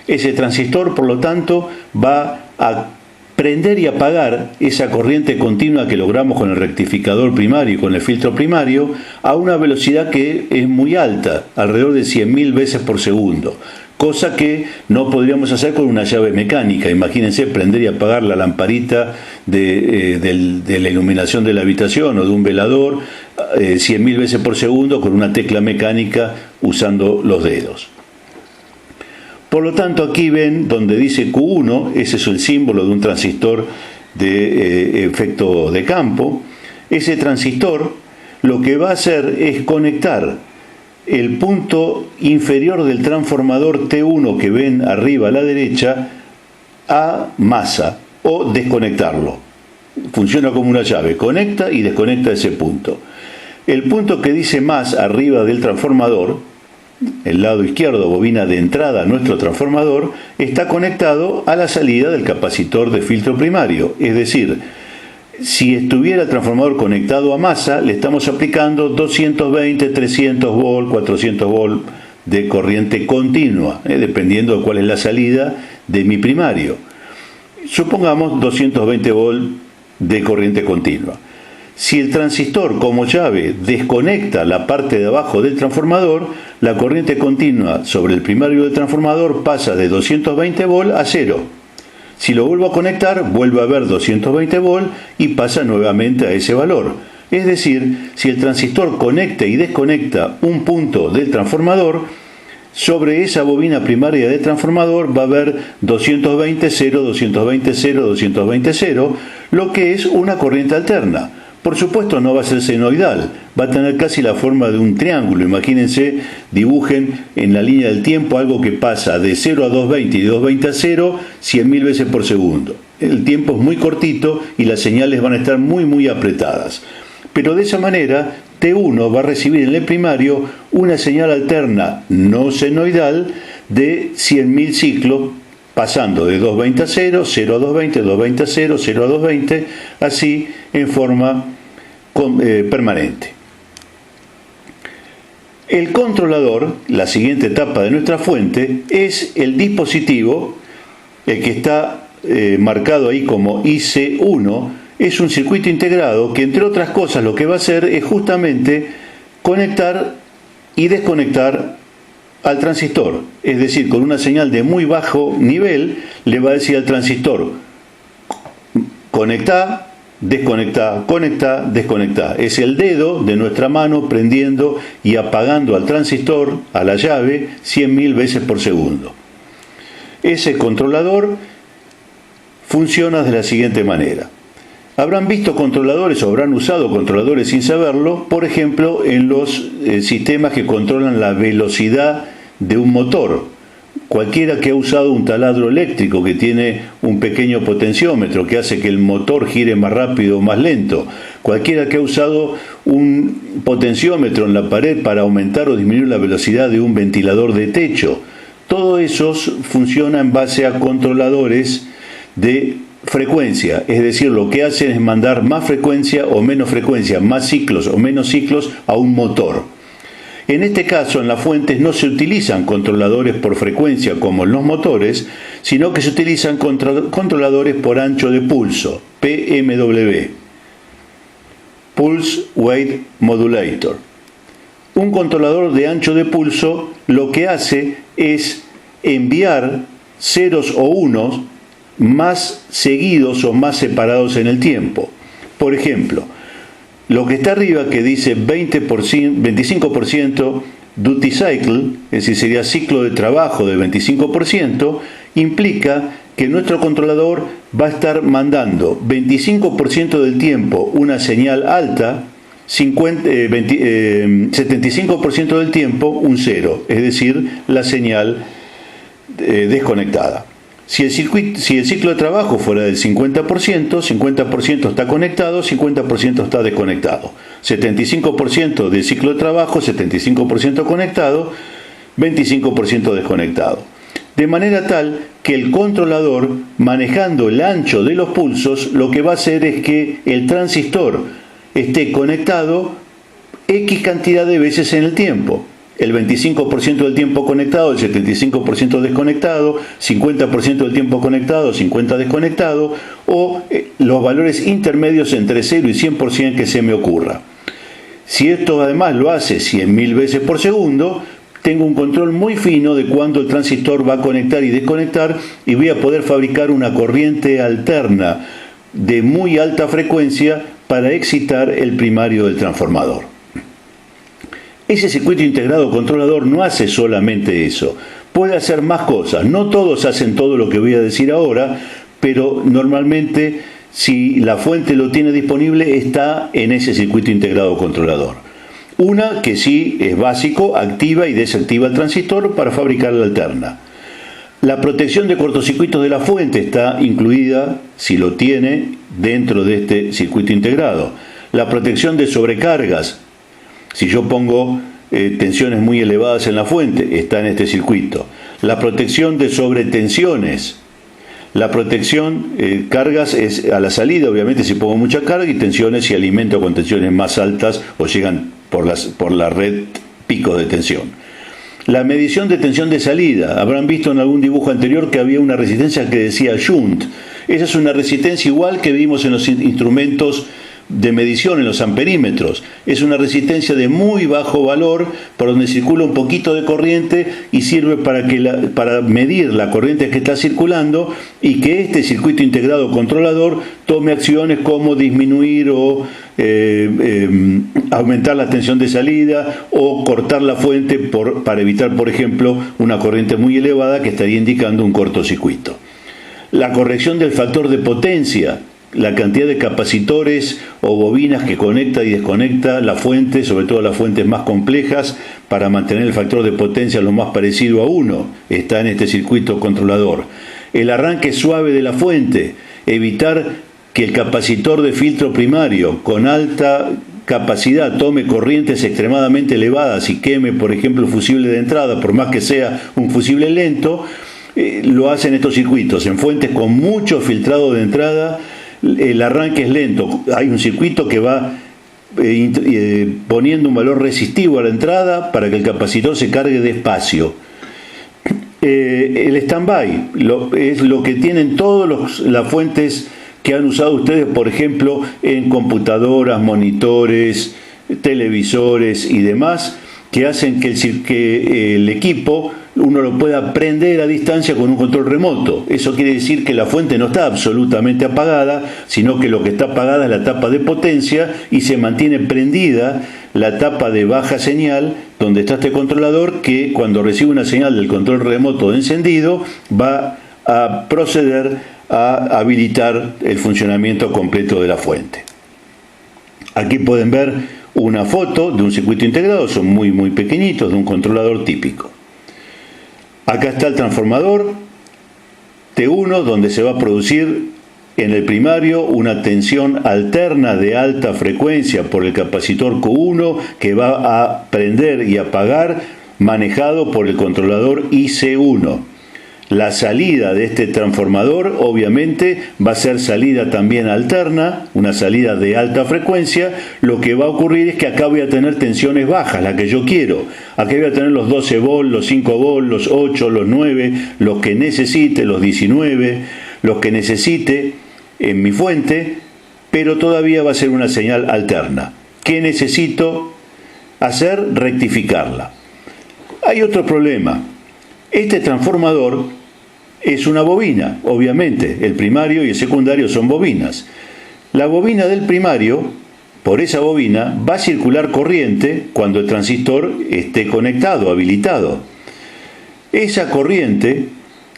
Ese transistor, por lo tanto, va a prender y apagar esa corriente continua que logramos con el rectificador primario y con el filtro primario a una velocidad que es muy alta, alrededor de 100.000 veces por segundo, cosa que no podríamos hacer con una llave mecánica. Imagínense prender y apagar la lamparita de la iluminación de la habitación o de un velador 100.000 veces por segundo con una tecla mecánica usando los dedos. Por lo tanto, aquí ven donde dice Q1, ese es el símbolo de un transistor de efecto de campo. Ese transistor lo que va a hacer es conectar el punto inferior del transformador T1 que ven arriba a la derecha a masa o desconectarlo. Funciona como una llave, conecta y desconecta ese punto. El punto que dice más arriba del transformador, el lado izquierdo, bobina de entrada a nuestro transformador, está conectado a la salida del capacitor de filtro primario. Es decir, si estuviera el transformador conectado a masa, le estamos aplicando 220, 300 volt, 400 volt de corriente continua, dependiendo de cuál es la salida de mi primario. Supongamos 220 volt de corriente continua. Si el transistor como llave desconecta la parte de abajo del transformador, la corriente continua sobre el primario del transformador pasa de 220 volt a 0. Si lo vuelvo a conectar, vuelve a haber 220 volt y pasa nuevamente a ese valor. Es decir, si el transistor conecta y desconecta un punto del transformador, sobre esa bobina primaria del transformador va a haber 220 0, 220 0, 220 0, lo que es una corriente alterna. Por supuesto no va a ser senoidal, va a tener casi la forma de un triángulo. Imagínense, dibujen en la línea del tiempo algo que pasa de 0 a 220 y de 220 a 0 100.000 veces por segundo. El tiempo es muy cortito y las señales van a estar muy apretadas. Pero de esa manera T1 va a recibir en el primario una señal alterna no senoidal de 100.000 ciclos, pasando de 220 a 0, 0 a 220, 220 a 0, 0 a 220, así en forma permanente. El controlador, la siguiente etapa de nuestra fuente, es el dispositivo, el que está marcado ahí como IC1, es un circuito integrado que, entre otras cosas, lo que va a hacer es justamente conectar y desconectar al transistor. Es decir, con una señal de muy bajo nivel, le va a decir al transistor: conecta, desconecta, conecta, desconecta. Es el dedo de nuestra mano prendiendo y apagando al transistor, a la llave, 100.000 veces por segundo. Ese controlador funciona de la siguiente manera. Habrán visto controladores o habrán usado controladores sin saberlo, por ejemplo, en los sistemas que controlan la velocidad de un motor. Cualquiera que ha usado un taladro eléctrico que tiene un pequeño potenciómetro que hace que el motor gire más rápido o más lento. Cualquiera que ha usado un potenciómetro en la pared para aumentar o disminuir la velocidad de un ventilador de techo. Todo eso funciona en base a controladores de frecuencia, es decir, lo que hacen es mandar más frecuencia o menos frecuencia, más ciclos o menos ciclos a un motor. En este caso, en las fuentes no se utilizan controladores por frecuencia como en los motores, sino que se utilizan controladores por ancho de pulso, PMW, Pulse Weight Modulator. Un controlador de ancho de pulso lo que hace es enviar ceros o unos más seguidos o más separados en el tiempo. Por ejemplo, lo que está arriba que dice 25% duty cycle, es decir, sería ciclo de trabajo de 25%, implica que nuestro controlador va a estar mandando 25% del tiempo una señal alta, 75% del tiempo un cero, es decir, la señal desconectada. Si el ciclo de trabajo fuera del 50% está conectado, 50% está desconectado. 75% del ciclo de trabajo, 75% conectado, 25% desconectado. De manera tal que el controlador, manejando el ancho de los pulsos, lo que va a hacer es que el transistor esté conectado X cantidad de veces en el tiempo. el 25% del tiempo conectado, el 75% desconectado, 50% del tiempo conectado, 50% desconectado, o los valores intermedios entre 0 y 100% que se me ocurra. Si esto además lo hace 100.000 veces por segundo, tengo un control muy fino de cuándo el transistor va a conectar y desconectar, y voy a poder fabricar una corriente alterna de muy alta frecuencia para excitar el primario del transformador. Ese circuito integrado controlador no hace solamente eso, puede hacer más cosas. No todos hacen todo lo que voy a decir ahora, pero normalmente si la fuente lo tiene disponible está en ese circuito integrado controlador. Una que sí es básico, activa y desactiva el transistor para fabricar la alterna. La protección de cortocircuitos de la fuente está incluida, si lo tiene, dentro de este circuito integrado. La protección de sobrecargas, si yo pongo tensiones muy elevadas en la fuente, está en este circuito. La protección de sobretensiones. La protección, cargas es a la salida, obviamente si pongo mucha carga, y tensiones si alimento con tensiones más altas o llegan por la red picos de tensión. La medición de tensión de salida. Habrán visto en algún dibujo anterior que había una resistencia que decía shunt. Esa es una resistencia igual que vimos en los instrumentos de medición, en los amperímetros. Es una resistencia de muy bajo valor, por donde circula un poquito de corriente y sirve para medir la corriente que está circulando, y que este circuito integrado controlador tome acciones como disminuir o aumentar la tensión de salida o cortar la fuente para evitar, por ejemplo, una corriente muy elevada que estaría indicando un cortocircuito. La corrección del factor de potencia, la cantidad de capacitores o bobinas que conecta y desconecta la fuente, sobre todo las fuentes más complejas, para mantener el factor de potencia lo más parecido a 1, está en este circuito controlador. El arranque suave de la fuente, evitar que el capacitor de filtro primario con alta capacidad tome corrientes extremadamente elevadas y queme, por ejemplo, el fusible de entrada, por más que sea un fusible lento, lo hacen estos circuitos. En fuentes con mucho filtrado de entrada, el arranque es lento. Hay un circuito que va poniendo un valor resistivo a la entrada para que el capacitor se cargue despacio. El stand-by es lo que tienen todas las fuentes que han usado ustedes, por ejemplo, en computadoras, monitores, televisores y demás, que hacen que el equipo uno lo pueda prender a distancia con un control remoto. Eso quiere decir que la fuente no está absolutamente apagada, sino que lo que está apagada es la tapa de potencia y se mantiene prendida la tapa de baja señal donde está este controlador, que cuando recibe una señal del control remoto de encendido va a proceder a habilitar el funcionamiento completo de la fuente. Aquí pueden ver una foto de un circuito integrado, son muy pequeñitos, de un controlador típico. Acá está el transformador T1, donde se va a producir en el primario una tensión alterna de alta frecuencia por el capacitor Q1, que va a prender y apagar, manejado por el controlador IC1. La salida de este transformador obviamente va a ser salida también alterna, una salida de alta frecuencia. Lo que va a ocurrir es que acá voy a tener tensiones bajas, la que yo quiero. Aquí voy a tener los 12 volts, los 5 volts, los 8, los 9, los que necesite, los 19, los que necesite en mi fuente, pero todavía va a ser una señal alterna. ¿Qué necesito hacer? Rectificarla. Hay otro problema. Este transformador es una bobina, obviamente. El primario y el secundario son bobinas. La bobina del primario, por esa bobina, va a circular corriente cuando el transistor esté conectado, habilitado. Esa corriente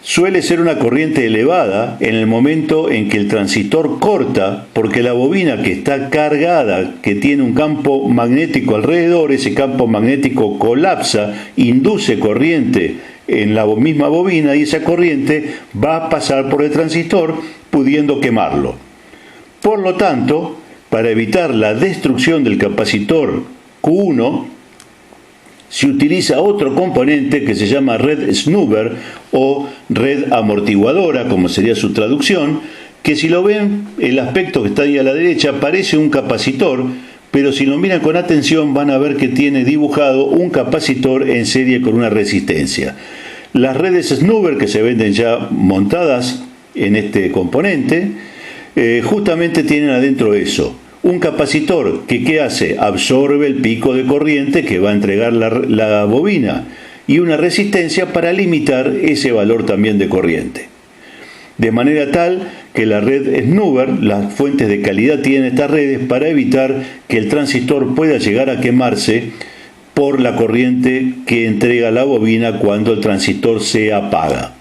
suele ser una corriente elevada en el momento en que el transistor corta, porque la bobina que está cargada, que tiene un campo magnético alrededor, ese campo magnético colapsa, induce corriente en la misma bobina, y esa corriente va a pasar por el transistor, pudiendo quemarlo. Por lo tanto, para evitar la destrucción del capacitor Q1, se utiliza otro componente que se llama red snubber o red amortiguadora, como sería su traducción, que si lo ven, el aspecto que está ahí a la derecha parece un capacitor, pero si lo miran con atención van a ver que tiene dibujado un capacitor en serie con una resistencia. Las redes Snuber que se venden ya montadas en este componente, justamente tienen adentro eso, un capacitor que ¿qué hace? Absorbe el pico de corriente que va a entregar la bobina y una resistencia para limitar ese valor también de corriente. De manera tal que la red Snuber, las fuentes de calidad tienen estas redes para evitar que el transistor pueda llegar a quemarse por la corriente que entrega la bobina cuando el transistor se apaga.